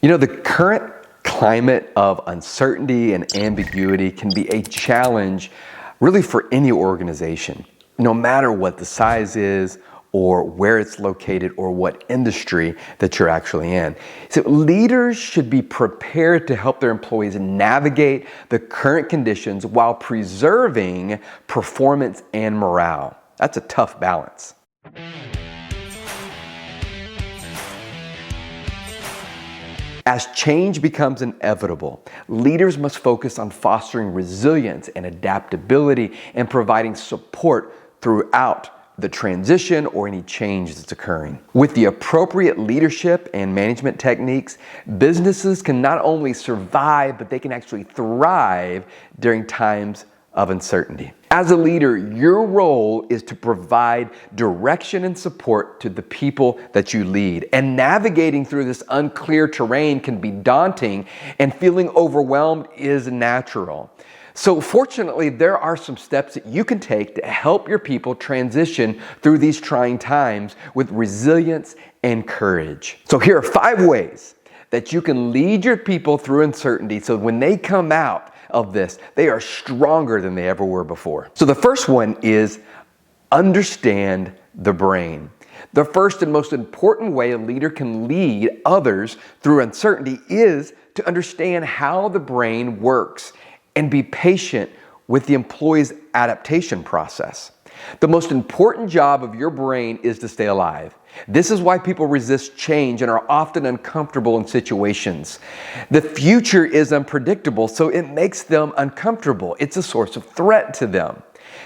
The current climate of uncertainty and ambiguity can be a challenge really for any organization, no matter what the size is or where it's located or what industry that you're actually in. So leaders should be prepared to help their employees navigate the current conditions while preserving performance and morale. That's a tough balance. As change becomes inevitable, leaders must focus on fostering resilience and adaptability and providing support throughout the transition or any change that's occurring. With the appropriate leadership and management techniques, businesses can not only survive, but they can actually thrive during times of uncertainty. As a leader, your role is to provide direction and support to the people that you lead. And navigating through this unclear terrain can be daunting, and feeling overwhelmed is natural. So fortunately, there are some steps that you can take to help your people transition through these trying times with resilience and courage. So here are 5 ways that you can lead your people through uncertainty so when they come out of this, they are stronger than they ever were before. So the first one is understand the brain. The first and most important way a leader can lead others through uncertainty is to understand how the brain works and be patient with the employee's adaptation process. The most important job of your brain is to stay alive. This is why people resist change and are often uncomfortable in situations. The future is unpredictable, so it makes them uncomfortable. It's a source of threat to them.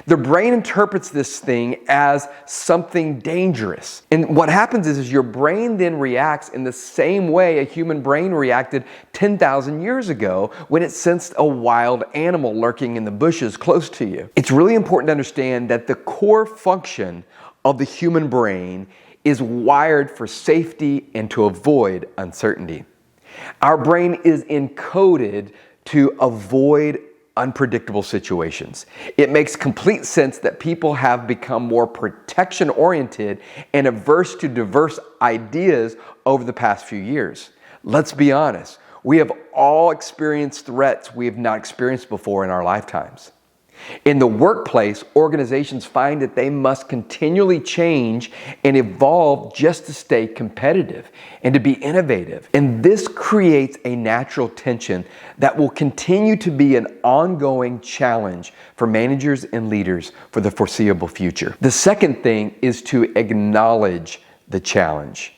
The brain interprets this thing as something dangerous. And what happens is your brain then reacts in the same way a human brain reacted 10,000 years ago when it sensed a wild animal lurking in the bushes close to you. It's really important to understand that the core function of the human brain is wired for safety and to avoid uncertainty. Our brain is encoded to avoid unpredictable situations. It makes complete sense that people have become more protection-oriented and averse to diverse ideas over the past few years. Let's be honest, we have all experienced threats we have not experienced before in our lifetimes. In the workplace, organizations find that they must continually change and evolve just to stay competitive and to be innovative. And this creates a natural tension that will continue to be an ongoing challenge for managers and leaders for the foreseeable future. The second thing is to acknowledge the challenge.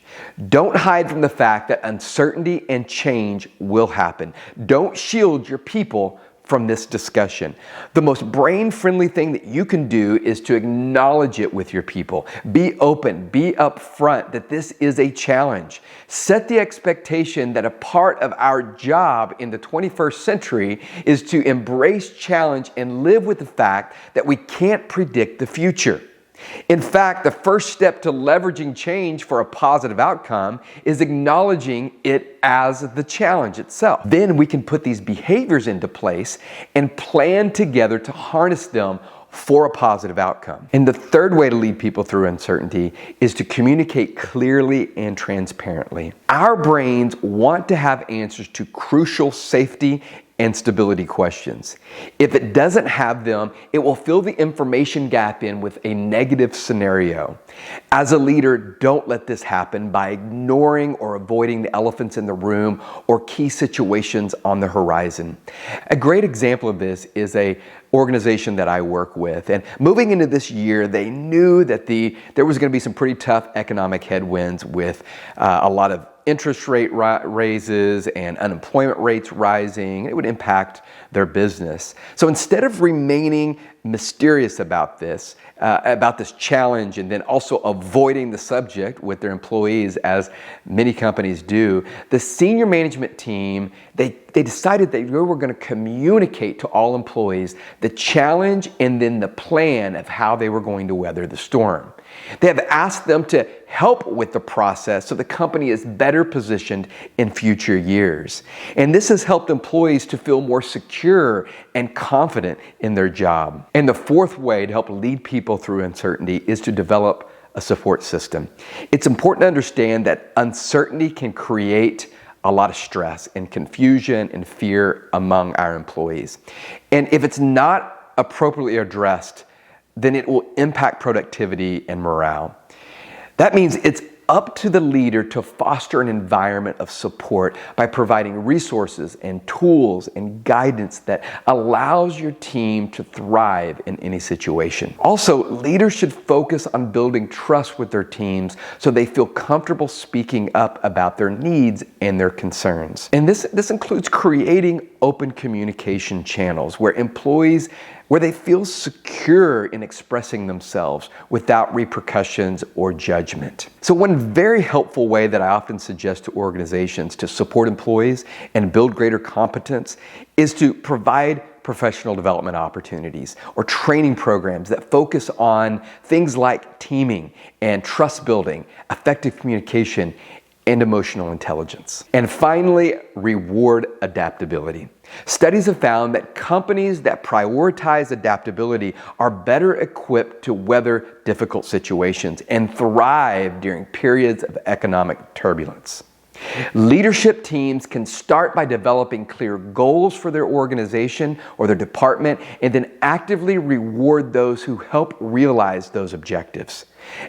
Don't hide from the fact that uncertainty and change will happen. Don't shield your people from this discussion. The most brain-friendly thing that you can do is to acknowledge it with your people. Be open, be upfront that this is a challenge. Set the expectation that a part of our job in the 21st century is to embrace challenge and live with the fact that we can't predict the future. In fact, the first step to leveraging change for a positive outcome is acknowledging it as the challenge itself. Then we can put these behaviors into place and plan together to harness them for a positive outcome. And the third way to lead people through uncertainty is to communicate clearly and transparently. Our brains want to have answers to crucial safety and stability questions. If it doesn't have them, it will fill the information gap in with a negative scenario. As a leader, don't let this happen by ignoring or avoiding the elephants in the room or key situations on the horizon. A great example of this is an organization that I work with. And moving into this year, they knew that there was going to be some pretty tough economic headwinds with a lot of interest rate raises and unemployment rates rising. It would impact their business. So instead of remaining mysterious about this challenge and then also avoiding the subject with their employees, as many companies do, the senior management team, they decided that they were going to communicate to all employees the challenge and then the plan of how they were going to weather the storm. They have asked them to help with the process so the company is better positioned in future years. And this has helped employees to feel more secure and confident in their job. And the fourth way to help lead people through uncertainty is to develop a support system. It's important to understand that uncertainty can create a lot of stress and confusion and fear among our employees. And if it's not appropriately addressed, then it will impact productivity and morale. That means it's up to the leader to foster an environment of support by providing resources and tools and guidance that allows your team to thrive in any situation. Also, leaders should focus on building trust with their teams so they feel comfortable speaking up about their needs and their concerns. And this includes creating open communication channels where they feel secure in expressing themselves without repercussions or judgment. So one very helpful way that I often suggest to organizations to support employees and build greater competence is to provide professional development opportunities or training programs that focus on things like teaming and trust building, effective communication, and emotional intelligence. And finally, reward adaptability. Studies have found that companies that prioritize adaptability are better equipped to weather difficult situations and thrive during periods of economic turbulence. Leadership teams can start by developing clear goals for their organization or their department and then actively reward those who help realize those objectives.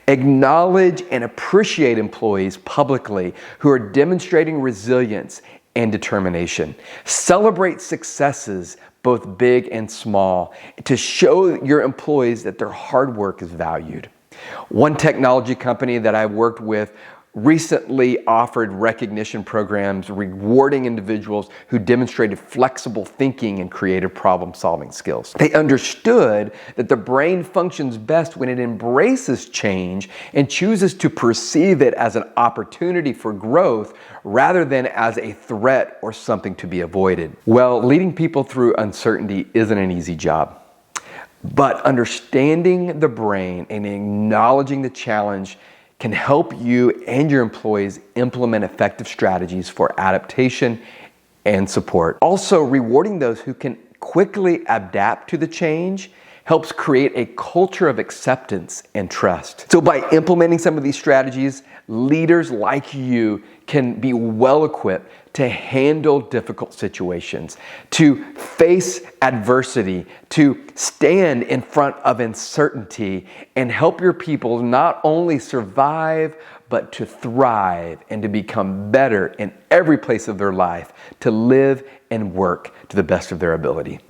Acknowledge and appreciate employees publicly who are demonstrating resilience and determination. Celebrate successes, both big and small, to show your employees that their hard work is valued. One technology company that I worked with recently offered recognition programs rewarding individuals who demonstrated flexible thinking and creative problem-solving skills. They understood that the brain functions best when it embraces change and chooses to perceive it as an opportunity for growth rather than as a threat or something to be avoided. Well, leading people through uncertainty isn't an easy job, but understanding the brain and acknowledging the challenge can help you and your employees implement effective strategies for adaptation and support. Also, rewarding those who can quickly adapt to the change helps create a culture of acceptance and trust. So by implementing some of these strategies, leaders like you can be well equipped to handle difficult situations, to face adversity, to stand in front of uncertainty, and help your people not only survive, but to thrive and to become better in every place of their life, to live and work to the best of their ability.